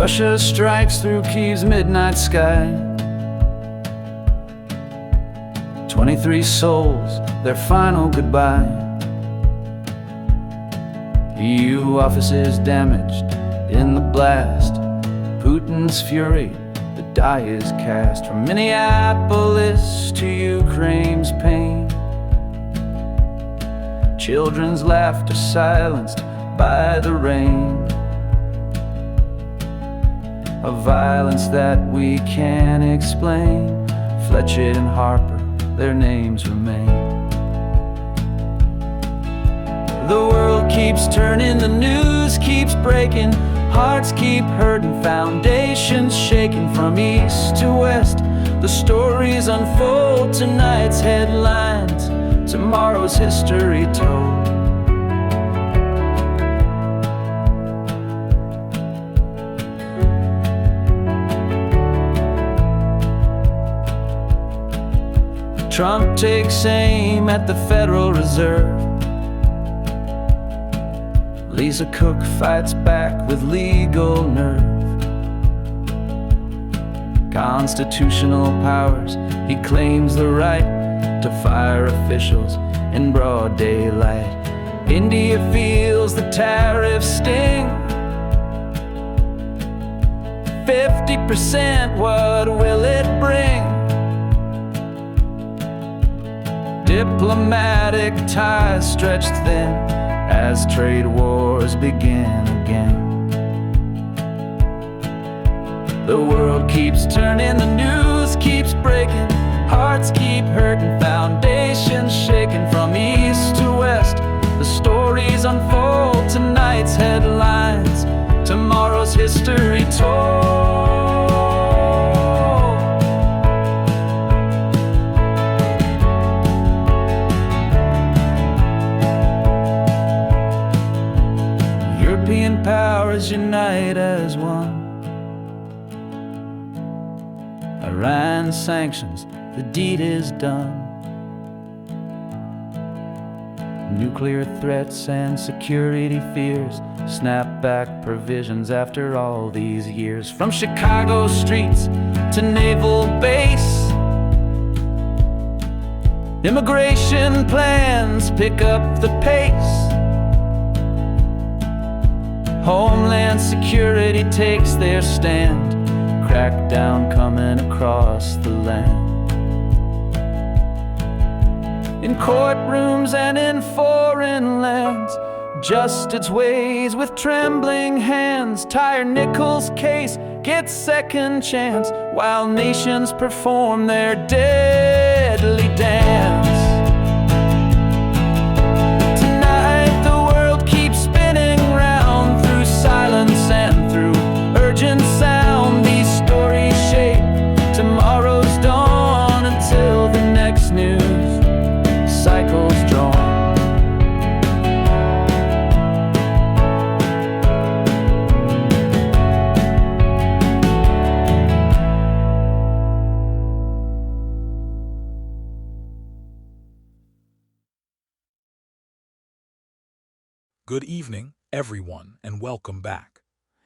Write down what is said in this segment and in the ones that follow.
Russia strikes through Kyiv's midnight sky. 23 souls, their final goodbye. EU offices damaged in the blast. Putin's fury, the die is cast. From Minneapolis to Ukraine's pain, children's laughter silenced by the rain. A violence that we can't explain. Fletcher and Harper, their names remain. The world keeps turning, the news keeps breaking, hearts keep hurting, foundations shaking. From east to west, the stories unfold. Tonight's headlines, tomorrow's history told. Trump takes aim at the Federal Reserve. Lisa Cook fights back with legal nerve. Constitutional powers, he claims the right to fire officials in broad daylight. India feels the tariff sting. 50%, what will it bring? Diplomatic ties stretched thin as trade wars begin again. The world keeps turning, the news keeps breaking, hearts keep hurting, foundations shaking. From east to west, the stories unfold. Tonight's headlines, tomorrow's history told. European powers unite as one. Iran sanctions, the deed is done. Nuclear threats and security fears, snapback provisions after all these years. From Chicago streets to naval base, immigration plans pick up the pace. Homeland security takes their stand. Crackdown coming across the land. In courtrooms and in foreign lands, justice weighs with trembling hands. Tyre Nichols' case gets second chance, while nations perform their deadly dance. Tonight the world keeps spinning round, through silence and through urgent sound. These stories shape tomorrow's dawn until the next news cycle's drawn. Good evening, everyone, and welcome back.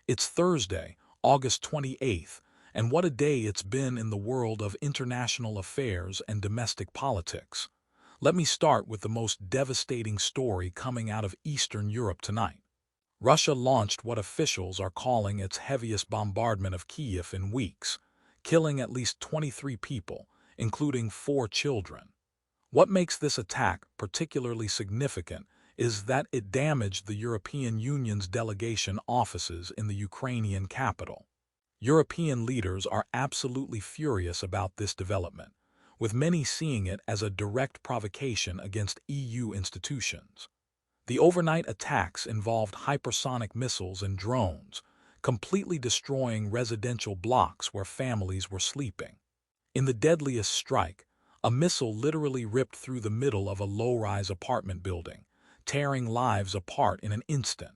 It's Thursday, August 28th, and what a day it's been in the world of international affairs and domestic politics. Let me start with the most devastating story coming out of Eastern Europe tonight. Russia launched what officials are calling its heaviest bombardment of Kyiv in weeks, killing at least 23 people, including 4 children. What makes this attack particularly significant is that it damaged the European Union's delegation offices in the Ukrainian capital. European leaders are absolutely furious about this development, with many seeing it as a direct provocation against EU institutions. The overnight attacks involved hypersonic missiles and drones, completely destroying residential blocks where families were sleeping. In the deadliest strike, a missile literally ripped through the middle of a low-rise apartment building, tearing lives apart in an instant.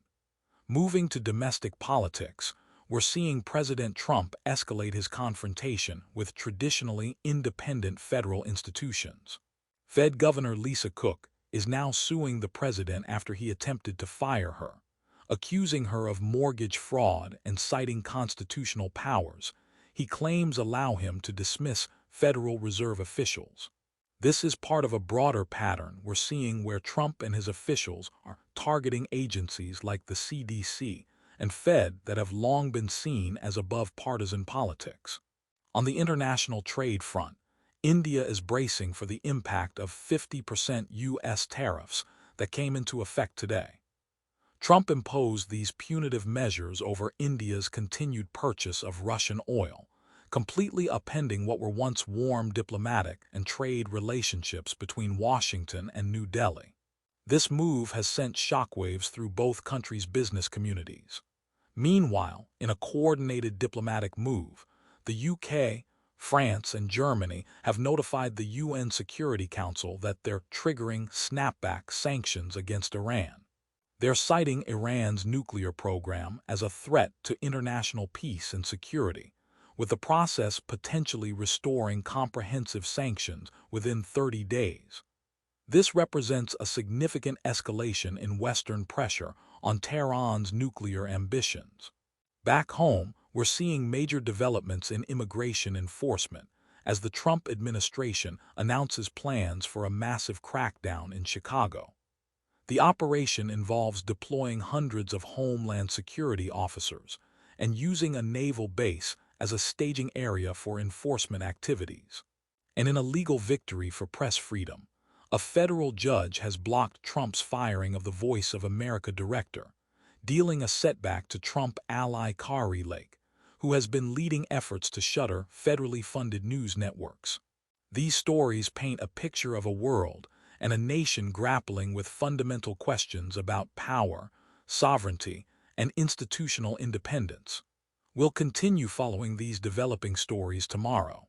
Moving to domestic politics, we're seeing President Trump escalate his confrontation with traditionally independent federal institutions. Fed Governor Lisa Cook is now suing the president after he attempted to fire her, accusing her of mortgage fraud and citing constitutional powers he claims allow him to dismiss Federal Reserve officials. This is part of a broader pattern we're seeing where Trump and his officials are targeting agencies like the CDC and Fed that have long been seen as above partisan politics. On the international trade front, India is bracing for the impact of 50% U.S. tariffs that came into effect today. Trump imposed these punitive measures over India's continued purchase of Russian oil, completely upending what were once warm diplomatic and trade relationships between Washington and New Delhi. This move has sent shockwaves through both countries' business communities. Meanwhile, in a coordinated diplomatic move, the UK, France, and Germany have notified the UN Security Council that they're triggering snapback sanctions against Iran. They're citing Iran's nuclear program as a threat to international peace and security, with the process potentially restoring comprehensive sanctions within 30 days. This represents a significant escalation in Western pressure on Tehran's nuclear ambitions. Back home, we're seeing major developments in immigration enforcement as the Trump administration announces plans for a massive crackdown in Chicago. The operation involves deploying hundreds of Homeland Security officers and using a naval base as a staging area for enforcement activities. And in a legal victory for press freedom, a federal judge has blocked Trump's firing of the Voice of America director, dealing a setback to Trump ally Kari Lake, who has been leading efforts to shutter federally funded news networks. These stories paint a picture of a world and a nation grappling with fundamental questions about power, sovereignty, and institutional independence. We'll continue following these developing stories tomorrow.